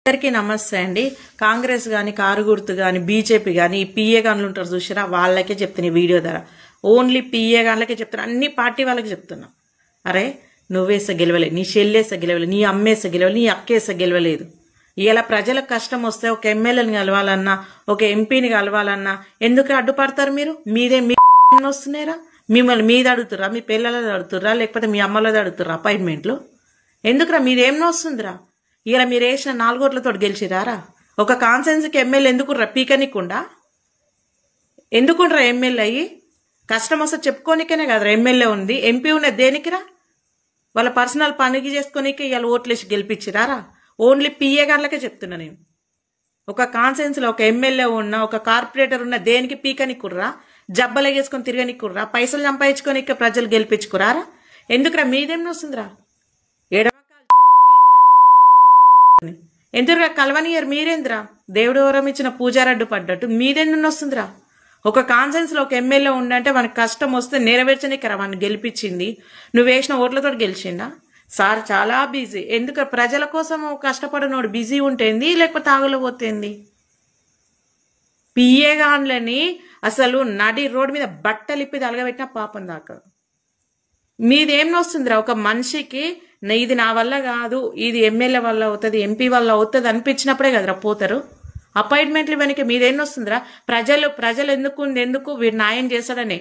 అందరికీ నమస్తే అండి. కాంగ్రెస్ గాని కారు గుర్తు గాని బీజేపీ గాని పిఏ గాన్లు ఉంటారు చూసిరా, వాళ్ళకే చెప్తున్నా ఈ వీడియో ద్వారా. ఓన్లీ పిఏ గాన్లకే చెప్తున్నా, అన్ని పార్టీ వాళ్ళకి చెప్తున్నా. అరే నువ్వేసే గెలవలేదు, నీ చెల్లేసే గెలవలేదు, నీ అమ్మేసే గెలవలేదు, నీ అక్కేసే గెలవలేదు. ఇలా ప్రజలకు కష్టం వస్తే ఒక ఎమ్మెల్యేని కలవాలన్నా ఒక ఎంపీని కలవాలన్నా ఎందుకు అడ్డుపడతారు మీరు? మీదే మీ వస్తున్నారా? మిమ్మల్ని మీద అడుగుతురా, మీ పిల్లలది అడుగుతురా, లేకపోతే మీ అమ్మలది అడుగుతురా అపాయింట్మెంట్లు? ఎందుకురా మీదేం వస్తుందిరా? ఇలా మీరు వేసిన 4 ఓట్లతో గెలిచిరారా? ఒక కాన్సెన్స్కి ఎమ్మెల్యే ఎందుకుర్రా? పీకనికుండా ఎందుకుండ్రా ఎమ్మెల్యే అయ్యి? కష్టం వస్తే చెప్పుకోనికనే కదరా ఎమ్మెల్యే ఉంది. ఎంపీ ఉన్నది దేనికిరా? వాళ్ళ పర్సనల్ పనికి చేసుకోనికే ఇలా ఓట్లేసి గెలిపించిరారా? ఓన్లీ పిఏ గాన్లకే చెప్తున్నా నేను. ఒక కాన్సెన్స్లో ఒక ఎమ్మెల్యే ఉన్న ఒక కార్పొరేటర్ ఉన్న దేనికి పీకనికుర్రా? జబ్బలగేసుకొని తిరగనికుర్రా? పైసలు సంపాదించుకోనికే ప్రజలు గెలిపించుకురారా? ఎందుకురా మీదేం వస్తుందిరా? ఎందుకురా కలవనియర్ మీరేంద్రా? దేవుడు వరం ఇచ్చిన పూజారడ్డు పడ్డట్టు మీదెందుకు వస్తుందిరా? ఒక కాన్సెన్స్ లో ఒక ఎమ్మెల్యే ఉండంటే మనకు కష్టం వస్తే నెరవేర్చనికరా వాడిని గెలిపించింది. నువ్వు వేసిన ఓట్లతో గెలిచిందా? సార్ చాలా బిజీ. ఎందుకు ప్రజల కోసం కష్టపడినోడు బిజీ ఉంటేంది, లేకపోతే ఆగులో పోతేంది? పిఏ గాన్లని అసలు నడి రోడ్డు మీద బట్టలు ఇప్పి తలగబెట్టిన పాపం దాకా. మీదేం వస్తుందిరా? ఒక మనిషికి ఇది నా వల్ల కాదు, ఇది ఎమ్మెల్యే వల్ల అవుతుంది, ఎంపీ వల్ల అవుతుంది అనిపించినప్పుడే కదరా పోతారు. అపాయింట్మెంట్లు వెనక మీదేం వస్తుందిరా? ప్రజలు ఎందుకు వీడు న్యాయం చేశాడనే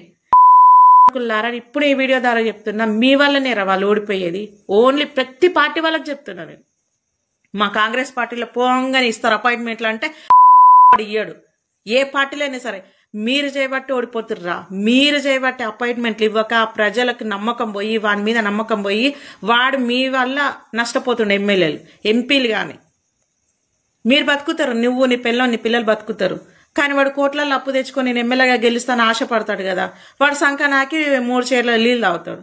ఇప్పుడు ఈ వీడియో ద్వారా చెప్తున్నా. మీ వల్లనే రా వాళ్ళు ఓడిపోయేది. ఓన్లీ ప్రతి పార్టీ వాళ్ళకి చెప్తున్నా నేను. మా కాంగ్రెస్ పార్టీలో పోంగానే ఇస్తారు అపాయింట్మెంట్లు అంటే ఇయ్యాడు. ఏ పార్టీలో అయినా సరే మీరు చేయబట్టి ఓడిపోతుర్రా. మీరు చేయబట్టి అపాయింట్మెంట్లు ఇవ్వక ప్రజలకు నమ్మకం పోయి, వాడి మీద నమ్మకం పోయి వాడు మీ వల్ల నష్టపోతుండే ఎమ్మెల్యేలు ఎంపీలు కానీ. మీరు బతుకుతారు, నువ్వు నీ పిల్లలు బతుకుతారు. కానీ వాడు కోట్లలో అప్పు తెచ్చుకొని నేను ఎమ్మెల్యేగా గెలుస్తాను ఆశపడతాడు కదా, వాడు సంకనాకి 3 చీరల నీళ్ళు తాగుతాడు.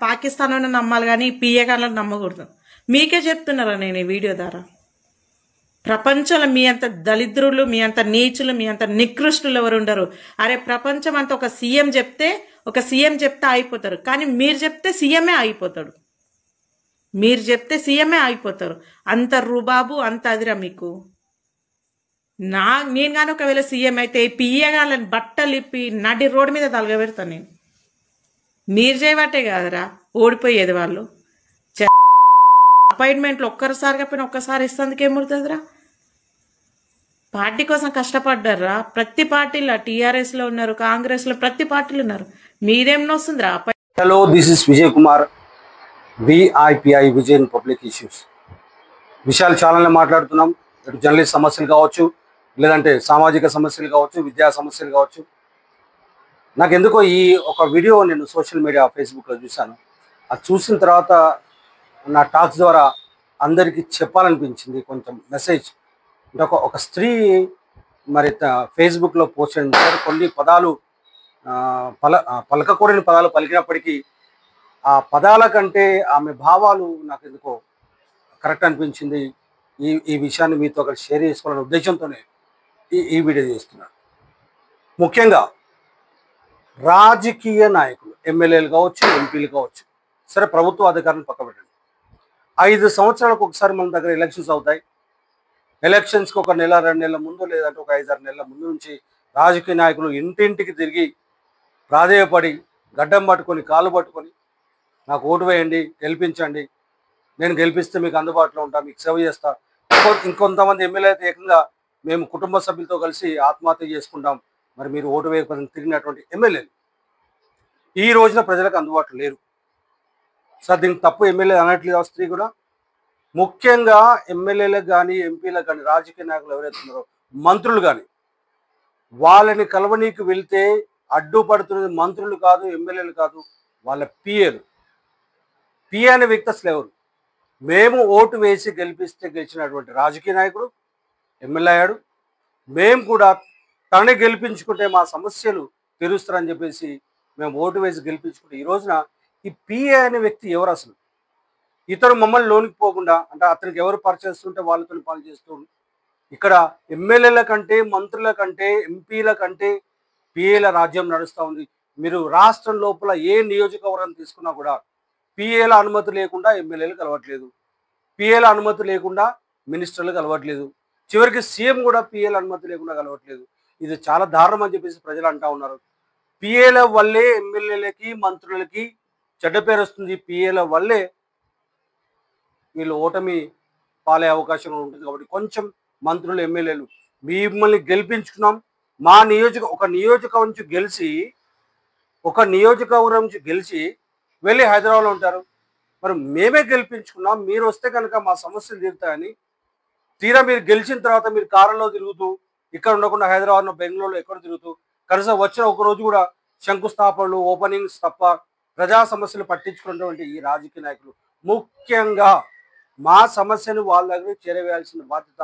పాకిస్తాన్ నమ్మాలి కానీ పిఏ గాన్లను నమ్మకూడదు. మీకే చెప్తున్నారా నేను ఈ వీడియో ద్వారా. ప్రపంచంలో మీ అంత దళిద్రులు, మీ అంత నీచులు, మీ అంత నికృష్టులు ఎవరు ఉండరు. అరే ప్రపంచం అంతా ఒక సీఎం చెప్తే అయిపోతారు, కానీ మీరు చెప్తే సీఎంఏ అయిపోతాడు. మీరు చెప్తే సీఎంఏ అయిపోతారు. అంత రుబాబు అంత అదిరా మీకు. నేను కానీ ఒకవేళ సీఎం అయితే పిఏ గాన్లని బట్టలు ఇప్పి నడి రోడ్డు మీద తలగబెడతాను నేను. మీరు చేయబట్టే కాదరా ఓడిపోయేది వాళ్ళు. అపాయింట్మెంట్లు ఒక్కసారిగా పోయినా ఒక్కసారి ఇస్తేందుకు ఏముడుతుందిరా? పార్టీ కోసం కష్టపడ్డారా? ప్రతి పార్టీలో టీఆర్ఎస్ లో ఉన్నారు, కాంగ్రెస్ లో ప్రతి పార్టీలు ఉన్నారు. మీదేం వస్తుందిరా? Hello, this is Vijay Kumar, విఐపిఐ విజయన్ పబ్లిక్ ఇష్యూస్. విషయాలు ఛానల్లో మాట్లాడుతున్నాం. ఇటు జర్నలిస్ట్ సమస్యలు కావచ్చు, లేదంటే సామాజిక సమస్యలు కావచ్చు, విద్యా సమస్యలు కావచ్చు. నాకు ఎందుకో ఈ ఒక వీడియో నేను సోషల్ మీడియా ఫేస్బుక్లో చూశాను. అది చూసిన తర్వాత నా టాక్స్ ద్వారా అందరికీ చెప్పాలనిపించింది కొంచెం మెసేజ్. అంటే ఒక స్త్రీ మరి ఫేస్బుక్లో పోస్ట్ చేశారు. కొన్ని పదాలు పలకకూడని పదాలు పలికినప్పటికీ ఆ పదాల కంటే ఆమె భావాలు నాకు ఎందుకో కరెక్ట్ అనిపించింది. ఈ విషయాన్ని మీతో ఒకటి షేర్ చేసుకోవాలనే ఉద్దేశంతోనే ఈ వీడియో చేస్తున్నాను. ముఖ్యంగా రాజకీయ నాయకులు, ఎమ్మెల్యేలు కావచ్చు, ఎంపీలు కావచ్చు, సరే ప్రభుత్వ అధికారులను పక్కబెట్టండి. 5 సంవత్సరాలకు ఒకసారి మన దగ్గర ఎలక్షన్స్ అవుతాయి. ఎలక్షన్స్కి ఒక నెల 2 నెలల ముందు, లేదంటే ఒక 5-6 నెలల ముందు నుంచి రాజకీయ నాయకులు ఇంటింటికి తిరిగి ప్రాధేయపడి గడ్డం పట్టుకొని కాళ్ళు పట్టుకొని నాకు ఓటు వేయండి, గెలిపించండి, నేను గెలిపిస్తే మీకు అందుబాటులో ఉంటా, మీకు సేవ చేస్తా. ఇంకొంతమంది ఎమ్మెల్యే అయితే ఏకంగా మేము కుటుంబ సభ్యులతో కలిసి ఆత్మహత్య చేసుకుంటాం, మరి మీరు ఓటు వేయకపోతే తిరిగినటువంటి ఎమ్మెల్యేలు ఈ రోజున ప్రజలకు అందుబాటులో లేరు. సార్ దీనికి తప్పు ఎమ్మెల్యే అనట్లేదు ఆ స్త్రీ కూడా. ముఖ్యంగా ఎమ్మెల్యేలకు కానీ, ఎంపీలకు కానీ, రాజకీయ నాయకులు ఎవరైతే ఉన్నారో, మంత్రులు కానీ, వాళ్ళని కలవనీకి వెళ్తే అడ్డుపడుతున్నది మంత్రులు కాదు, ఎమ్మెల్యేలు కాదు, వాళ్ళ పిఏలు. పిఏ అనే వ్యక్తి అసలు ఎవరు? మేము ఓటు వేసి గెలిపిస్తే గెలిచినటువంటి రాజకీయ నాయకుడు ఎమ్మెల్యే అయ్యాడు. మేము కూడా తనని గెలిపించుకుంటే మా సమస్యలు తీరుస్తారని చెప్పేసి మేము ఓటు వేసి గెలిపించుకుంటే ఈ రోజున ఈ పిఏ అనే వ్యక్తి ఎవరు అసలు? ఇతరు మమ్మల్ని లోనికి పోకుండా, అంటే అతనికి ఎవరు పరిచయిస్తుంటే వాళ్ళతో పని చేస్తూ ఇక్కడ ఎమ్మెల్యేల కంటే, మంత్రుల కంటే, ఎంపీల కంటే పిఏల రాజ్యం నడుస్తూ ఉంది. మీరు రాష్ట్రం లోపల ఏ నియోజకవర్గం తీసుకున్నా కూడా పిఏల అనుమతి లేకుండా ఎమ్మెల్యేలు కలవట్లేదు. పిఏల అనుమతి లేకుండా మినిస్టర్లు కలవట్లేదు. చివరికి సీఎం కూడా పిఏల అనుమతి లేకుండా కలవట్లేదు. ఇది చాలా దారుణం అని చెప్పేసి ప్రజలు అంటా ఉన్నారు. పిఏల వల్లే ఎమ్మెల్యేలకి మంత్రులకి చెడ్డ పేరు వస్తుంది. పిఏల వల్లే వీళ్ళు ఓటమి పాలే అవకాశం ఉంటుంది. కాబట్టి కొంచెం మంత్రులు ఎమ్మెల్యేలు మిమ్మల్ని గెలిపించుకున్నాం, మా ఒక నియోజకవర్గం నుంచి గెలిచి వెళ్ళి హైదరాబాద్లో ఉంటారు. మరి మేమే గెలిపించుకున్నాం, మీరు వస్తే కనుక మా సమస్యలు తీరుతాయని తీరా మీరు గెలిచిన తర్వాత మీరు కారులో తిరుగుతూ ఇక్కడ ఉండకుండా హైదరాబాద్లో బెంగళూరులో ఎక్కడ తిరుగుతూ కనీసం వచ్చిన ఒక రోజు కూడా శంకుస్థాపనలు ఓపెనింగ్స్ తప్ప ప్రజా సమస్యలు పట్టించుకున్నటువంటి ఈ రాజకీయ నాయకులు ముఖ్యంగా మా సమస్యను వాళ్ళ దగ్గర చేరవేయాల్సిన బాధ్యత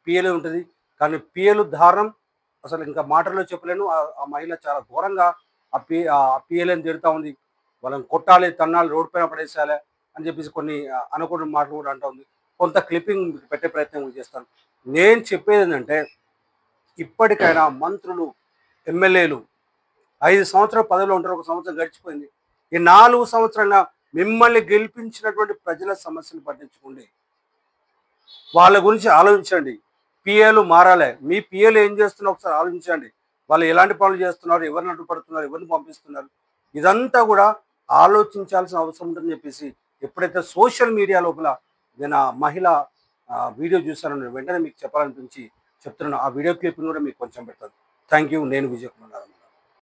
పిఏలు ఉంటుంది. కానీ పిఏలు దారుణం అసలు ఇంకా మాటల్లో చెప్పలేను. ఆ మహిళ చాలా ఘోరంగా ఆ పిఏలను తిడుతూ ఉంది. వాళ్ళని కొట్టాలి, తన్నాలి, రోడ్డు పైన పడేసేయాలి అని చెప్పేసి కొన్ని అనుకున్న మాటలు కూడా అంటూ ఉంది. కొంత క్లిప్పింగ్ పెట్టే ప్రయత్నం చేస్తాను. నేను చెప్పేది ఏంటంటే ఇప్పటికైనా మంత్రులు ఎమ్మెల్యేలు 5 సంవత్సరాలు పదవిలో ఉంటారు, 1 సంవత్సరం గడిచిపోయింది. ఈ 4 సంవత్సరాల మిమ్మల్ని గెలిపించినటువంటి ప్రజల సమస్యలు పట్టించుకోండి, వాళ్ళ గురించి ఆలోచించండి. పిఏలు మారాలి, మీ పిఏలు ఏం చేస్తున్నారో ఒకసారి ఆలోచించండి. వాళ్ళు ఎలాంటి పనులు చేస్తున్నారు, ఎవరిని అడ్డుపడుతున్నారు, ఎవరిని పంపిస్తున్నారు, ఇదంతా కూడా ఆలోచించాల్సిన అవసరం ఉంటుందని చెప్పేసి ఎప్పుడైతే సోషల్ మీడియా లోపల నేను ఆ మహిళ వీడియో చూసానో వెంటనే మీకు చెప్పాలనిపించి చెప్తున్నాను. ఆ వీడియో క్లిప్ కూడా మీకు కొంచెం పెడతాను. Thank you. నేను విజయ్ కుమార్.